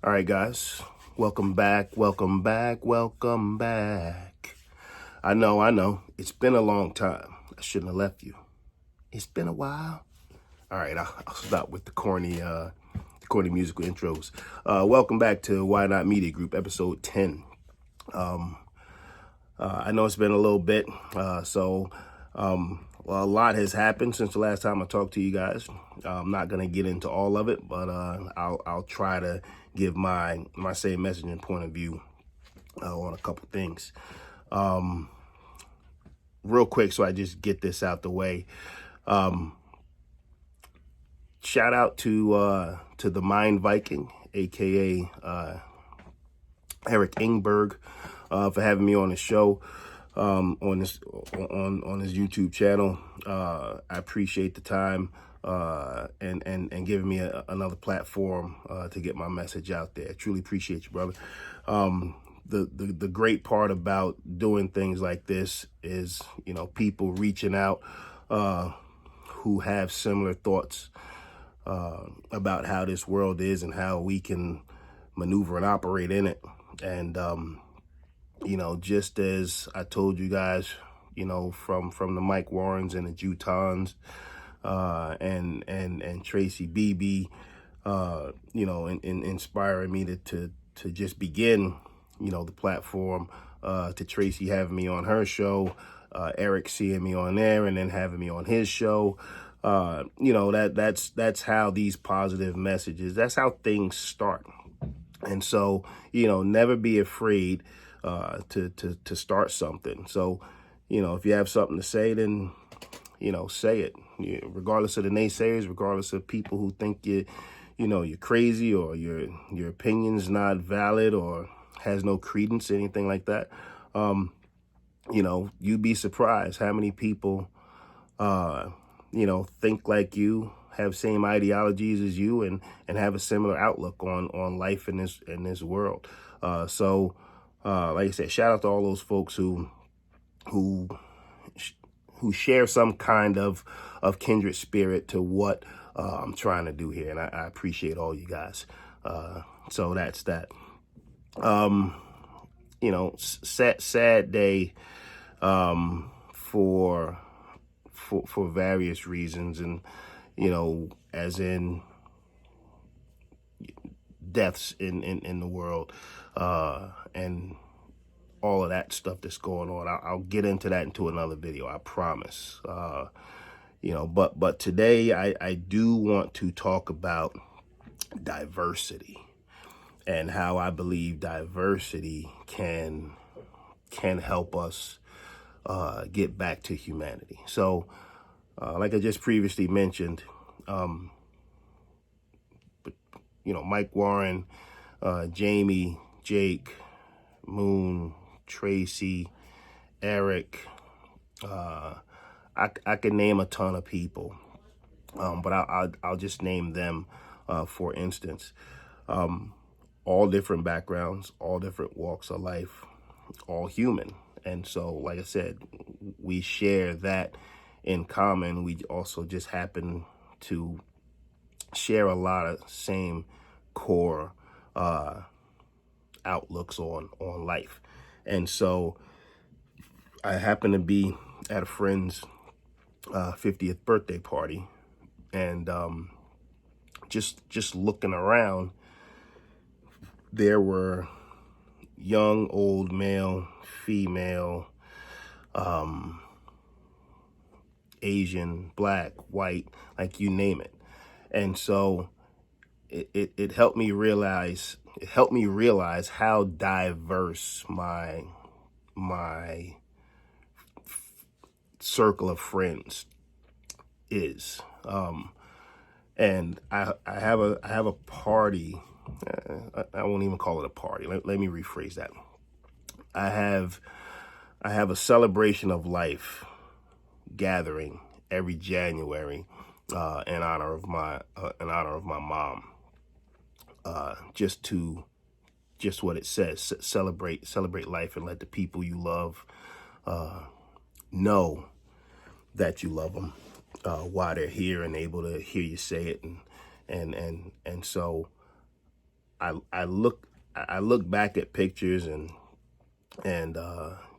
All right, guys. Welcome back. Welcome back. Welcome back. I know. It's been a long time. I shouldn't have left you. It's been a while. All right, I'll stop with the corny musical intros. Welcome back to Why Not Media Group, episode 10. I know it's been a little bit, well, a lot has happened since the last time I talked to you guys. I'm not gonna get into all of it, but I'll try to give my same message and point of view on a couple things. Real quick, so I just get this out the way. Shout out to the Mind Viking, aka Eric Ingberg, for having me on the show. On his YouTube channel. I appreciate the time and giving me another platform to get my message out there. I truly appreciate you, brother. The great part about doing things like this is, people reaching out who have similar thoughts about how this world is and how we can maneuver and operate in it. And just as I told you guys, from the Mike Warrens and the Jutons, and Tracy Beebe, inspiring me to just begin, the platform, to Tracy having me on her show, Eric seeing me on there and then having me on his show. That's how these positive messages, that's how things start. And so, never be afraid to start something. So, if you have something to say, then, say it. Regardless of the naysayers, regardless of people who think you're crazy or your opinion's not valid or has no credence, anything like that. You'd be surprised how many people, think like you, have same ideologies as you, and have a similar outlook on life in this world. Like I said, shout out to all those folks who share some kind of kindred spirit to what I'm trying to do here, and I appreciate all you guys. So that's that. Sad day for various reasons, and as in deaths in the world, and all of that stuff that's going on. I'll get into that into another video, I promise. But today I do want to talk about diversity and how I believe diversity can help us get back to humanity. So, like I just previously mentioned, Mike Warren, Jamie, Jake, Moon, Tracy, Eric, I could name a ton of people, but I'll just name them for instance. All different backgrounds, all different walks of life, all human. And so, like I said, we share that in common. We also just happen to share a lot of same core outlooks on life. And so I happen to be at a friend's 50th birthday party, and just looking around, there were young, old, male, female, Asian, black, white, like you name it. And so it helped me realize how diverse my circle of friends is. And I have a party. I won't even call it a party. Let me rephrase that. I have a celebration of life gathering every January in honor of my mom. Just what it says, celebrate life and let the people you love know that you love them while they're here and able to hear you say it. And so I look back at pictures and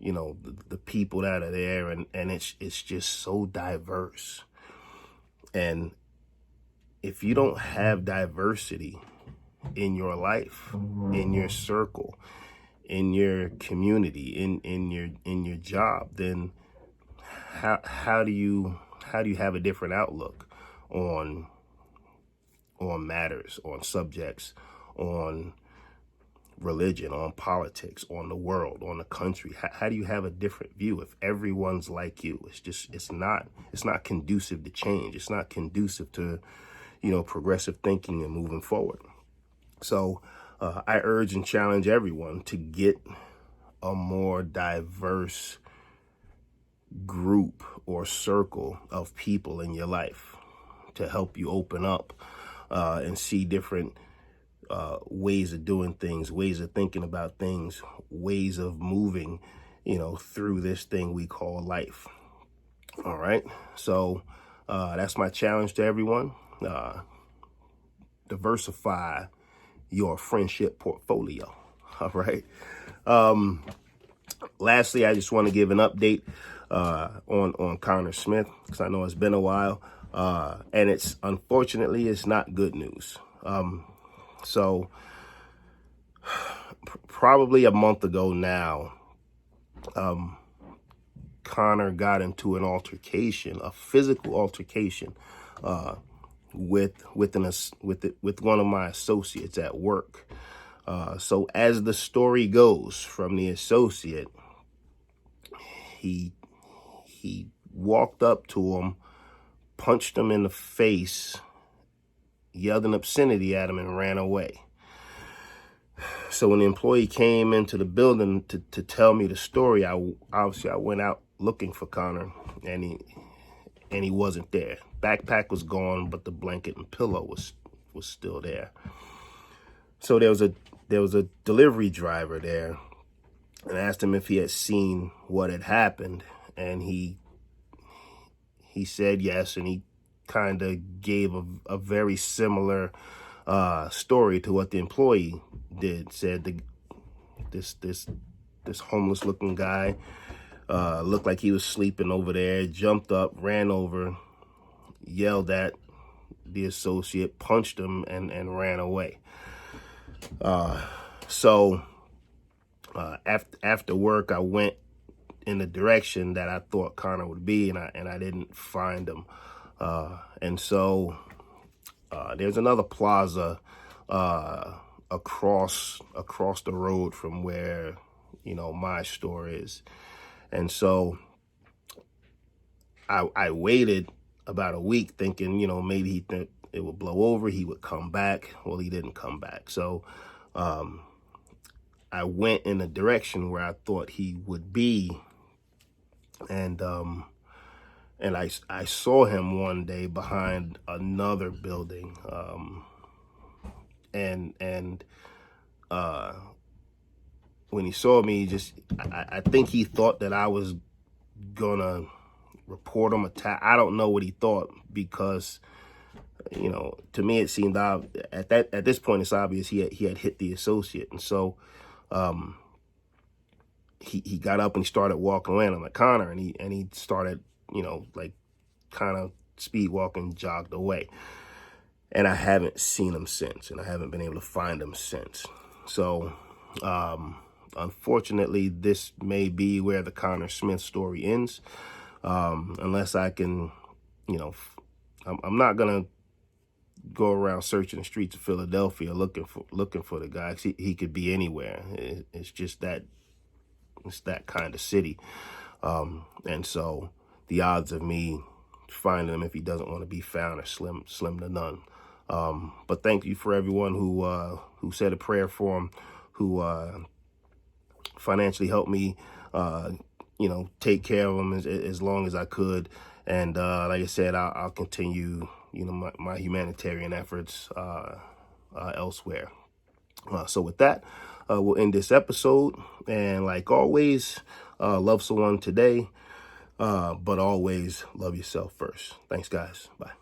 you know, the people that are there, and it's just so diverse. And if you don't have diversity in your life, in your circle, in your community, in your job, then how do you have a different outlook on matters, on subjects, on religion, on politics, on the world, on the country? How do you have a different view if everyone's like you? It's not conducive to change. It's not conducive to, you know, progressive thinking and moving forward. So I urge and challenge everyone to get a more diverse group or circle of people in your life to help you open up and see different ways of doing things, ways of thinking about things, ways of moving, you know, through this thing we call life. All right. So that's my challenge to everyone. Diversify your friendship portfolio. All right. Lastly, I just want to give an update on Connor Smith, because I know it's been a while, and it's unfortunately it's not good news. So probably a month ago now, Connor got into an altercation, a physical altercation, with one of my associates at work. So as the story goes from the associate, he walked up to him, punched him in the face, yelled an obscenity at him, and ran away. So when the employee came into the building to tell me the story, I went out looking for Connor, and he wasn't there. Backpack was gone, but the blanket and pillow was still there. So there was a delivery driver there, and I asked him if he had seen what had happened, and he said yes, and he kind of gave a very similar story to what the employee did. Said this homeless looking guy looked like he was sleeping over there, jumped up, ran over, yelled at the associate, punched him, and ran away. So after work, I went in the direction that I thought Connor would be, and I didn't find him. And so there's another plaza across the road from where, you know, my store is. And so I waited about a week thinking, you know, maybe he thought it would blow over, he would come back. Well, he didn't come back. So I went in the direction where I thought he would be, and I saw him one day behind another building, and when he saw me, I think he thought that I was gonna report him, attack. I don't know what he thought, because, you know, to me it seemed at this point it's obvious he had hit the associate. And so he got up and he started walking away, and I'm like, Connor, and he started, you know, like kind of speed walking, jogged away. And I haven't seen him since, and I haven't been able to find him since. So unfortunately, this may be where the Connor Smith story ends, unless I can, you know, I'm not gonna go around searching the streets of Philadelphia looking for the guy. He could be anywhere. It's just that it's that kind of city, and so the odds of me finding him, if he doesn't want to be found, are slim to none. But thank you for everyone who said a prayer for him, who financially helped me, you know, take care of him as long as I could. And like I said, I'll continue, you know, my humanitarian efforts elsewhere. So with that, we'll end this episode. And like always, love someone today, but always love yourself first. Thanks, guys. Bye.